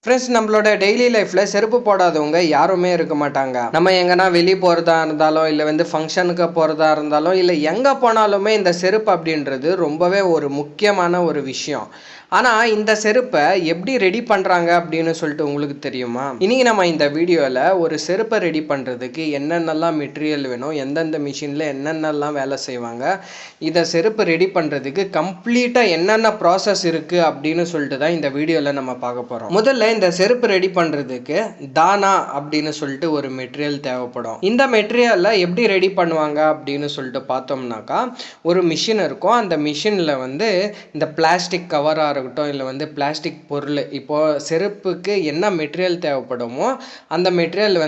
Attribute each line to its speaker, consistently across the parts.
Speaker 1: Friends, நம்மளோட daily லைஃப்பில் செருப்பு போடாதவங்க யாருமே இருக்க மாட்டாங்க. நம்ம எங்கன்னா வெளியே போகிறதா இருந்தாலும், இல்லை ஃபங்க்ஷனுக்கு போகிறதா இருந்தாலும், இல்லை எங்கே போனாலுமே இந்த செருப்பு அப்படின்றது ரொம்பவே ஒரு முக்கியமான ஒரு விஷயம். ஆனால் இந்த செருப்பை எப்படி ரெடி பண்ணுறாங்க அப்படின்னு சொல்லிட்டு உங்களுக்கு தெரியுமா? இன்றைக்கி நம்ம இந்த வீடியோவில் ஒரு செருப்பை ரெடி பண்ணுறதுக்கு என்னென்னலாம் மெட்டீரியல் வேணும், எந்தெந்த மிஷினில் என்னென்னலாம் வேலை செய்வாங்க, இதை செருப்பு ரெடி பண்ணுறதுக்கு கம்ப்ளீட்டாக என்னென்ன ப்ராசஸ் இருக்குது அப்படின்னு சொல்லிட்டு தான் இந்த வீடியோவில் நம்ம பார்க்க போகிறோம். முதல்ல இந்த செருப்பு ரெடி பண்ணுறதுக்கு தானா அப்படின்னு சொல்லிட்டு ஒரு மெட்டீரியல் தேவைப்படும். இந்த மெட்டீரியலில் எப்படி ரெடி பண்ணுவாங்க அப்படின்னு சொல்லிட்டு பார்த்தோம்னாக்கா, ஒரு மிஷின் இருக்கும். அந்த மிஷினில் இந்த பிளாஸ்டிக் கவராக இருக்கட்டும், இல்லை பிளாஸ்டிக் பொருள், இப்போது செருப்புக்கு என்ன மெட்டீரியல் தேவைப்படுமோ அந்த மெட்டீரியல்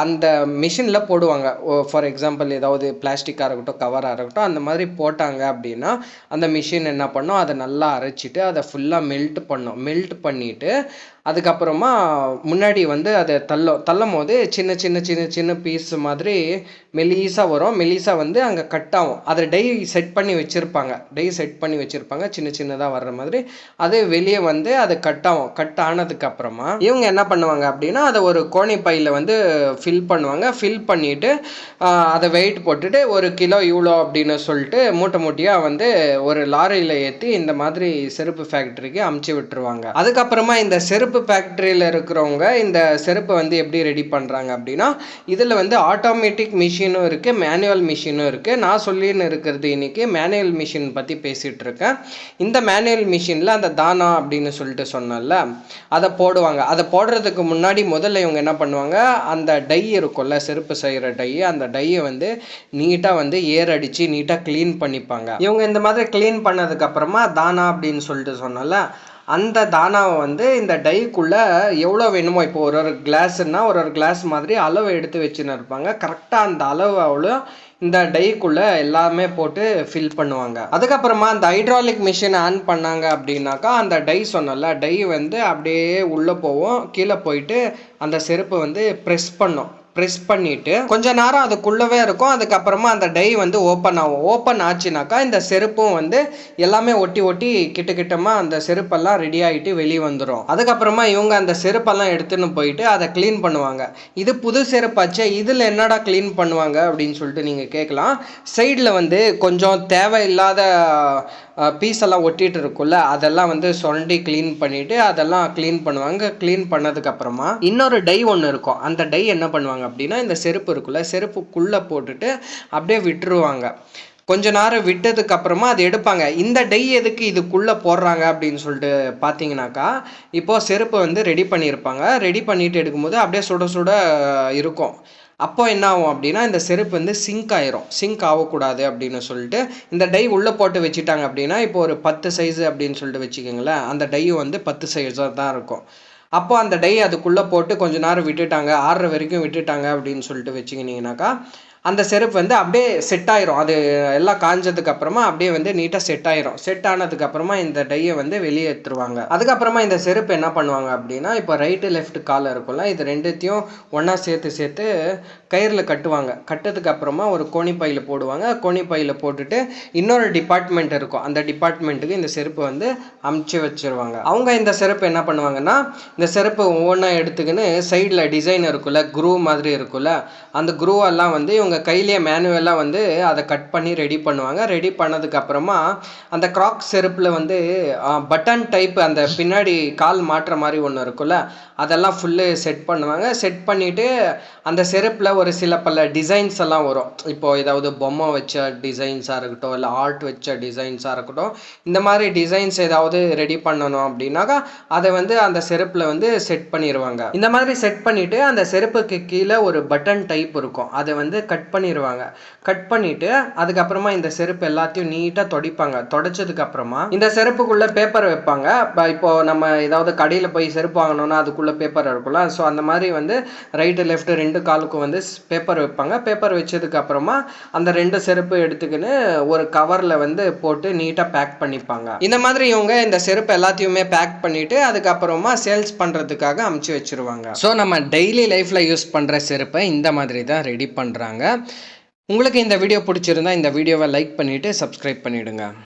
Speaker 1: அந்த மிஷினில் போடுவாங்க. ஃபார் எக்ஸாம்பிள் ஏதாவது பிளாஸ்டிக்காக இருக்கட்டும், கவராக இருக்கட்டும், அந்த மாதிரி போட்டாங்க அப்படின்னா அந்த மிஷின் என்ன பண்ணும், அதை நல்லா அரைச்சிட்டு அதை ஃபுல்லாக மெல்ட் பண்ணும். மெல்ட் பண்ணிவிட்டு அதுக்கப்புறமா முன்னாடி அதை தள்ளும் போது சின்ன சின்ன சின்ன சின்ன பீஸ் மாதிரி மெலிசாக வரும். மெலிசாக அங்கே கட் ஆகும். அதை டை செட் பண்ணி வச்சுருப்பாங்க. சின்ன சின்னதாக வர்ற மாதிரி அது வெளியே அது கட் ஆகும். கட் ஆனதுக்கப்புறமா இவங்க என்ன பண்ணுவாங்க அப்படின்னா, அதை ஒரு கோணி பையில் ஃபில் பண்ணுவாங்க. ஃபில் பண்ணிவிட்டு அதை வெயிட் போட்டுட்டு 1 கிலோ இவ்வளோ அப்படின்னு சொல்லிட்டு மூட்டையாக ஒரு லாரியில் ஏற்றி இந்த மாதிரி செருப்பு ஃபேக்ட்ரிக்கு அமுச்சு விட்டுருவாங்க. அதுக்கப்புறமா இந்த செருப்பு ஃபேக்டரியில் இருக்கிறவங்க இந்த செருப்பை எப்படி ரெடி பண்ணுறாங்க அப்படின்னா, இதில் ஆட்டோமேட்டிக் மிஷினும் இருக்குது, மேனுவல் மிஷினும் இருக்குது. நான் சொல்லின்னு இருக்கிறது இன்றைக்கி மேனுவல் மிஷின் பற்றி பேசிகிட்டு இருக்கேன். இந்த மேனுவல் மிஷினில் அந்த தானா அப்படின்னு சொல்லிட்டு சொன்னல, அதை போடுவாங்க. அதை போடுறதுக்கு முன்னாடி முதல்ல இவங்க என்ன பண்ணுவாங்க, அந்த டை இருக்கும்ல, செருப்பு செய்கிற டை, அந்த டையை நீட்டாக ஏர் அடித்து நீட்டாக க்ளீன் பண்ணிப்பாங்க. இவங்க இந்த மாதிரி க்ளீன் பண்ணதுக்கப்புறமா தானா அப்படின்னு சொல்லிட்டு சொன்னல, அந்த தானாவை இந்த டைக்குள்ளே எவ்வளோ வேணுமோ, இப்போ ஒரு கிளாஸ்ன்னா ஒரு கிளாஸ் மாதிரி அளவு எடுத்து வச்சுன்னு இருப்பாங்க. கரெக்டாக அந்த அளவு அவ்வளோ இந்த டைக்குள்ளே எல்லாமே போட்டு ஃபில் பண்ணுவாங்க. அதுக்கப்புறமா அந்த ஹைட்ராலிக் மிஷின் ஆன் பண்ணாங்க அப்படின்னாக்கா, அந்த டை சொன்னல, டை அப்படியே உள்ளே போவோம். கீழே போயிட்டு அந்த செருப்பு ப்ரெஸ் பண்ணிவிட்டு கொஞ்ச நேரம் அதுக்குள்ளவே இருக்கும். அதுக்கப்புறமா அந்த டை ஓப்பன் ஆகும். ஓப்பன் ஆச்சுனாக்கா இந்த செருப்பும் எல்லாமே ஒட்டி கிட்டமாக அந்த செருப்பெல்லாம் ரெடி ஆகிட்டு வெளியே வந்துடும். அதுக்கப்புறமா இவங்க அந்த செருப்பெல்லாம் எடுத்துன்னு போயிட்டு அதை க்ளீன் பண்ணுவாங்க. இது புது செருப்பாச்சே, இதில் என்னடா க்ளீன் பண்ணுவாங்க அப்படின்னு சொல்லிட்டு நீங்கள் கேட்கலாம். சைடில் கொஞ்சம் தேவையில்லாத பீஸெல்லாம் ஒட்டிகிட்டு இருக்குல்ல, அதெல்லாம் சுரண்டி க்ளீன் பண்ணிவிட்டு அதெல்லாம் க்ளீன் பண்ணுவாங்க. க்ளீன் பண்ணதுக்கப்புறமா இன்னொரு டை ஒன்று இருக்கும். அந்த டை என்ன பண்ணுவாங்க அப்படின்னா, இந்த செருப்பு இருக்குல்ல, செருப்புக்குள்ளே போட்டுட்டு அப்படியே விட்டுருவாங்க. கொஞ்ச நேரம் விட்டதுக்கு அப்புறமா அதை எடுப்பாங்க. இந்த டை எதுக்கு இதுக்குள்ளே போடுறாங்க அப்படின்னு சொல்லிட்டு பார்த்தீங்கன்னாக்கா, இப்போது செருப்பு ரெடி பண்ணியிருப்பாங்க. ரெடி பண்ணிட்டு எடுக்கும்போது அப்படியே சுட சுட இருக்கும். அப்போ என்ன ஆகும் அப்படின்னா, இந்த செருப்பு சிங்க் ஆயிரும். சிங்க் ஆகக்கூடாது அப்படின்னு சொல்லிட்டு இந்த டை உள்ளே போட்டு வச்சுட்டாங்க அப்படின்னா, இப்போ ஒரு 10 சைஸு அப்படின்னு சொல்லிட்டு வச்சுக்கோங்களேன், அந்த டையும் 10 சைஸாக தான் இருக்கும். அப்போ அந்த டை அதுக்குள்ளே போட்டு கொஞ்ச நேரம் விட்டுட்டாங்க, ஆறுற வரைக்கும் விட்டுட்டாங்க அப்படின்னு சொல்லிட்டு வச்சுக்கினீங்கன்னாக்கா, அந்த செருப்பு அப்படியே செட் ஆயிரும். அது எல்லாம் காஞ்சதுக்கப்புறமா அப்படியே நீட்டாக செட் ஆயிரும். செட் ஆனதுக்கப்புறமா இந்த டையை வெளியே எடுத்துருவாங்க. அதுக்கப்புறமா இந்த செருப்பு என்ன பண்ணுவாங்க அப்படின்னா, இப்போ ரைட்டு லெஃப்ட் கால் இருக்கும்ல, இது ரெண்டுத்தையும் ஒன்றா சேர்த்து கயிறில் கட்டுவாங்க. கட்டதுக்கப்புறமா ஒரு கோணிப்பையில் போடுவாங்க. கோணிப்பையில் போட்டுட்டு இன்னொரு டிபார்ட்மெண்ட் இருக்கும். அந்த டிபார்ட்மெண்ட்டுக்கு இந்த செருப்பு அமுச்சு வச்சுருவாங்க. அவங்க இந்த செருப்பு என்ன பண்ணுவாங்கன்னா, இந்த செருப்பு ஒவ்வொன்றா எடுத்துக்கின்னு சைடில் டிசைன் இருக்குல்ல, குரூ மாதிரி இருக்குல்ல, அந்த குரூவெல்லாம் இவங்க கையிலேயே மேனுவலாக அதை கட் பண்ணி ரெடி பண்ணுவாங்க. ரெடி பண்ணதுக்கப்புறமா அந்த கிராக்ஸ் செருப்பில் பட்டன் டைப் அந்த பின்னாடி கால் மாற்ற மாதிரி ஒன்று இருக்குல்ல, அதெல்லாம் ஃபுல்லு செட் பண்ணுவாங்க. செட் பண்ணிவிட்டு அந்த செருப்பில் ஒரு சில பல டிசைன்ஸ் எல்லாம் வரும். இப்போது ஏதாவது பொம்மை வச்ச டிசைன்ஸாக இருக்கட்டும், இல்லை ஆர்ட் வச்ச டிசைன்ஸாக இருக்கட்டும், இந்த மாதிரி டிசைன்ஸ் ஏதாவது ரெடி பண்ணணும் அப்படின்னாக்கா அதை அந்த செருப்பில் செட் பண்ணிடுவாங்க. இந்த மாதிரி செட் பண்ணிவிட்டு அந்த செருப்புக்கு கீழே ஒரு பட்டன் டைப் இருக்கும், அதை கட் பண்ணிடுவாங்க. கட் பண்ணிவிட்டு அதுக்கப்புறமா இந்த செருப்பு எல்லாத்தையும் நீட்டாக துடைப்பாங்க. துடைச்சதுக்கப்புறமா இந்த செருப்புக்குள்ளே பேப்பர் வைப்பாங்க. இப்போது நம்ம ஏதாவது கடையில் போய் செருப்பு வாங்கணும்னா அதுக்குள்ளே பேப்பர் இருக்கும்ல, ஸோ அந்த மாதிரி ரைட்டு லெஃப்ட்டு 2 காலுக்கும் பேப்பர் வைப்பாங்க. பேப்பர் வச்சதுக்கப்புறமா அந்த 2 செருப்பு எடுத்துக்கின்னு ஒரு கவரில் போட்டு நீட்டாக பேக் பண்ணிப்பாங்க. இந்த மாதிரி இவங்க இந்த செருப்பு எல்லாத்தையுமே பேக் பண்ணிவிட்டு அதுக்கப்புறமா சேல்ஸ் பண்ணுறதுக்காக அமுச்சு வச்சுருவாங்க. ஸோ நம்ம டெய்லி லைஃப்பில் யூஸ் பண்ணுற செருப்பை இந்த மாதிரி தான் ரெடி பண்ணுறாங்க. உங்களுக்கு இந்த வீடியோ பிடிச்சிருந்தா இந்த வீடியோவை லைக் பண்ணிவிட்டு சப்ஸ்கிரைப் பண்ணிவிடுங்க.